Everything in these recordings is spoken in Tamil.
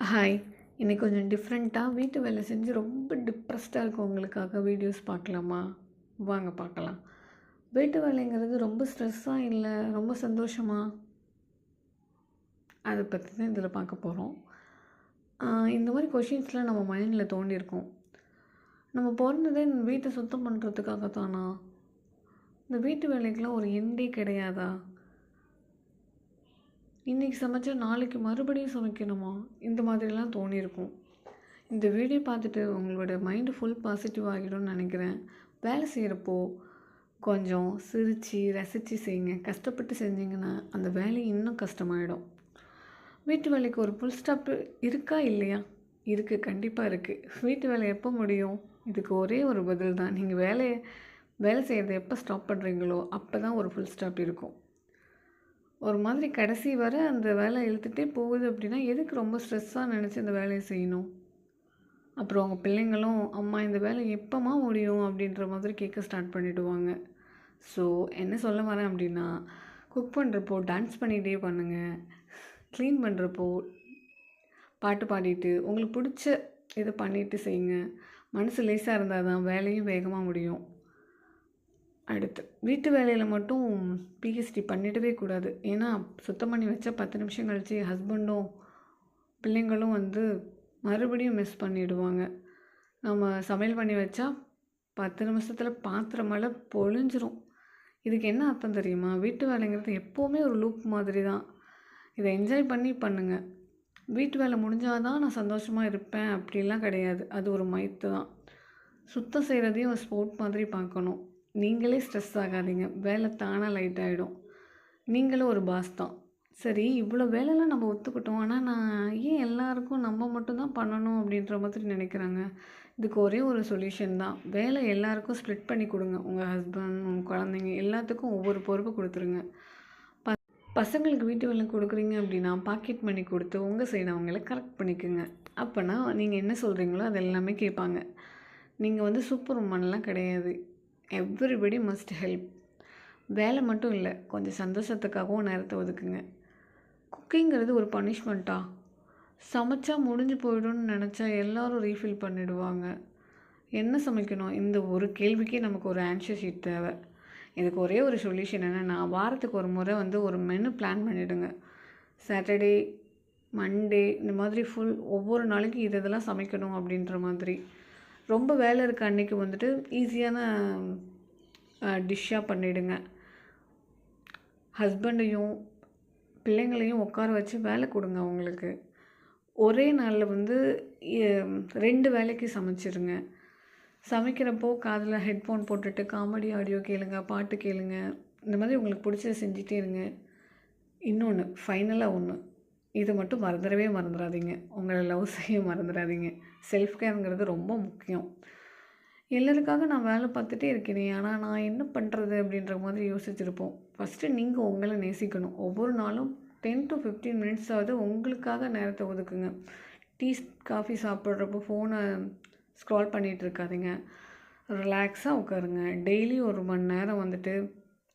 ஹாய். இன்னைக்கு கொஞ்சம் டிஃப்ரெண்ட்டாக வீட்டு வேலை செஞ்சு ரொம்ப டிப்ரெஸ்டாக இருக்கவங்களுக்காக வீடியோஸ் பார்க்கலாமா? வாங்க பார்க்கலாம். வீட்டு வேலைங்கிறது ரொம்ப ஸ்ட்ரெஸ்ஸாக இல்லை ரொம்ப சந்தோஷமா? அதை பற்றி தான் இதில் பார்க்க போகிறோம். இந்த மாதிரி கொஷின்ஸ்லாம் நம்ம மைண்டில் தோண்டியிருக்கோம். நம்ம பிறந்ததே இந்த வீட்டை சுத்தம் பண்ணுறதுக்காக தானா? இந்த வீட்டு வேலைக்கெலாம் ஒரு எண்டே கிடையாதா? இன்றைக்கி சமைச்சா நாளைக்கு மறுபடியும் சமைக்கணுமா? இந்த மாதிரிலாம் தோணியிருக்கும். இந்த வீடியோ பார்த்துட்டு உங்களோட மைண்டு ஃபுல் பாசிட்டிவ் ஆகிடும்னு நினைக்கிறேன். வேலை செய்கிறப்போ கொஞ்சம் சிரித்து ரசித்து செய்யுங்க. கஷ்டப்பட்டு செஞ்சிங்கன்னா அந்த வேலை இன்னும் கஷ்டமாயிடும். வீட்டு வேலைக்கு ஒரு ஃபுல் ஸ்டாப்பு இருக்கா இல்லையா? இருக்குது, கண்டிப்பாக இருக்குது. வீட்டு வேலை எப்போ முடியும்? இதுக்கு ஒரே ஒரு பதில் தான். நீங்கள் வேலை செய்கிறத எப்போ ஸ்டாப் பண்ணுறீங்களோ அப்போ தான் ஒரு ஃபுல் ஸ்டாப் இருக்கும். ஒரு மாதிரி கடைசி வர அந்த வேலை இழுத்துகிட்டே போகுது அப்படின்னா எதுக்கு ரொம்ப ஸ்ட்ரெஸ்ஸாக நினச்சி அந்த வேலையை செய்யணும்? அப்புறம் அவங்க பிள்ளைங்களும் அம்மா இந்த வேலை எப்போம்மா முடியும் அப்படின்ற மாதிரி கேட்க ஸ்டார்ட் பண்ணிவிடுவாங்க. ஸோ என்ன சொல்ல வரேன் அப்படின்னா, குக் பண்ணுறப்போ டான்ஸ் பண்ணிகிட்டே பண்ணுங்கள். க்ளீன் பண்ணுறப்போ பாட்டு பாடிட்டு உங்களுக்கு பிடிச்ச இதை பண்ணிவிட்டு செய்யுங்க. மனசு லேசாக இருந்தால் தான் வேலையும் வேகமாக முடியும். அடுத்து வீட்டு வேலையில் மட்டும் பிஹெச்டி பண்ணிடவே கூடாது. ஏன்னா சுத்தம் பண்ணி வச்சா 10 நிமிஷம் கழிச்சு ஹஸ்பண்டும் பிள்ளைங்களும் வந்து மறுபடியும் மிஸ் பண்ணிவிடுவாங்க. நம்ம சமையல் பண்ணி வச்சா 10 நிமிஷத்தில் பாத்திரமெல்லாம் பொழிஞ்சிரும். இதுக்கு என்ன அர்த்தம் தெரியுமா? வீட்டு வேலைங்கிறது எப்போவுமே ஒரு லூப் மாதிரி தான். இதை என்ஜாய் பண்ணி பண்ணுங்கள். வீட்டு வேலை முடிஞ்சால் தான் நான் சந்தோஷமாக இருப்பேன் அப்படிலாம் கிடையாது. அது ஒரு மைத்து தான். சுத்தம் செய்கிறதையும் ஒரு ஸ்போர்ட் மாதிரி பார்க்கணும். நீங்களே ஸ்ட்ரெஸ் ஆகாதீங்க. வேலை தானாக லைட் ஆகிடும். நீங்களும் ஒரு பாஸ் தான். சரி, இவ்வளோ வேலைலாம் நம்ம ஒத்துக்கிட்டோம். ஆனால் நான் ஏன் எல்லாருக்கும் நம்ம மட்டும்தான் பண்ணணும் அப்படின்ற மாதிரி நினைக்கிறாங்க? இதுக்கு ஒரே ஒரு சொல்யூஷன் தான். வேலை எல்லாருக்கும் ஸ்ப்ளிட் பண்ணி கொடுங்க. உங்கள் ஹஸ்பண்ட், உங்கள் குழந்தைங்க எல்லாத்துக்கும் ஒவ்வொரு பொறுப்பு கொடுத்துருங்க. பசங்களுக்கு வீட்டு வேலை கொடுக்குறீங்க அப்படின்னா பாக்கெட் மணி கொடுத்து உங்கள் சைடு அவங்கள கரெக்ட் பண்ணிக்கோங்க. அப்போனா நீங்கள் என்ன சொல்கிறீங்களோ அது எல்லாமே கேட்பாங்க. நீங்கள் வந்து சூப்பர் உமன்லாம் கிடையாது. Everybody must help. வேலை மட்டும் இல்லை, கொஞ்சம் சந்தோஷத்துக்காகவும் நேரத்தை ஒதுக்குங்க. குக்கிங்கிறது ஒரு பனிஷ்மெண்ட்டா? சமைச்சா முடிஞ்சு போயிடும்னு நினச்சா எல்லோரும் ரீஃபில் பண்ணிவிடுவாங்க. என்ன சமைக்கணும்? இந்த ஒரு கேள்விக்கே நமக்கு ஒரு ஆன்சர் ஷீட் தேவை. இதுக்கு ஒரே ஒரு சொல்யூஷன் என்னென்னா, வாரத்துக்கு ஒரு முறை வந்து ஒரு மெனு பிளான் பண்ணிவிடுங்க. சாட்டர்டே, மண்டே இந்த மாதிரி ஒவ்வொரு நாளைக்கு இதெல்லாம் சமைக்கணும் அப்படின்ற மாதிரி. ரொம்ப வேலை இருக்க அன்றைக்கி வந்துட்டு ஈஸியான டிஷ்ஷாக பண்ணிவிடுங்க. ஹஸ்பண்டையும் பிள்ளைங்களையும் உட்கார வச்சு வேலை கொடுங்க அவங்களுக்கு. ஒரே நாளில் வந்து 2 வேலைக்கு சமைச்சிருங்க. சமைக்கிறப்போ காதில் ஹெட்ஃபோன் போட்டுட்டு காமெடி ஆடியோ கேளுங்க, பாட்டு கேளுங்க. இந்த மாதிரி உங்களுக்கு பிடிச்சத செஞ்சுட்டே இருங்க. இன்னொன்று, ஃபைனலாக ஒன்று, இதை மட்டும் மறந்துடாதீங்க. உங்களை லவ் செய்ய மறந்துடாதீங்க. செல்ஃப் கேருங்கிறது ரொம்ப முக்கியம். எல்லோருக்காக நான் வேலை பார்த்துட்டே இருக்கேனே, ஆனால் நான் என்ன பண்ணுறது அப்படின்ற மாதிரி யோசிச்சுருப்போம். ஃபஸ்ட்டு நீங்கள் உங்களை நேசிக்கணும். ஒவ்வொரு நாளும் 10 to 15 மினிட்ஸாவது உங்களுக்காக நேரத்தை ஒதுக்குங்க. டீ, காஃபி சாப்பிட்றப்போ ஃபோனை ஸ்க்ரால் பண்ணிகிட்டு இருக்காதீங்க. ரிலாக்ஸாக உட்காருங்க. டெய்லி 1 மணி நேரம் வந்துட்டு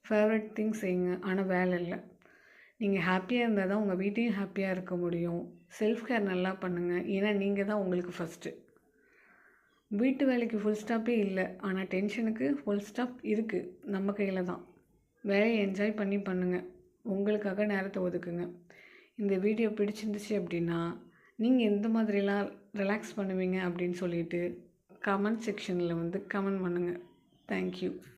ஃபேவரட் திங்ஸ் செய்யுங்க. ஆனால் வேலை இல்லை. நீங்கள் ஹாப்பியாக இருந்தால் தான் உங்கள் வீட்டையும் ஹாப்பியாக இருக்க முடியும். செல்ஃப் கேர் நல்லா பண்ணுங்கள். ஏன்னா நீங்கள் தான் உங்களுக்கு ஃபஸ்ட்டு. வீட்டு வேலைக்கு ஃபுல் ஸ்டாப்பே இல்லை, ஆனால் டென்ஷனுக்கு ஃபுல் ஸ்டாப் இருக்குது. நம்ம கையில் தான். வேலையை என்ஜாய் பண்ணி பண்ணுங்கள். உங்களுக்காக நேரத்தை ஒதுக்குங்க. இந்த வீடியோ பிடிச்சிருந்துச்சு அப்படின்னா நீங்கள் எந்த மாதிரிலாம் ரிலாக்ஸ் பண்ணுவீங்க அப்படின்னு சொல்லிட்டு கமெண்ட் செக்ஷனில் வந்து கமெண்ட் பண்ணுங்கள். தேங்க்யூ.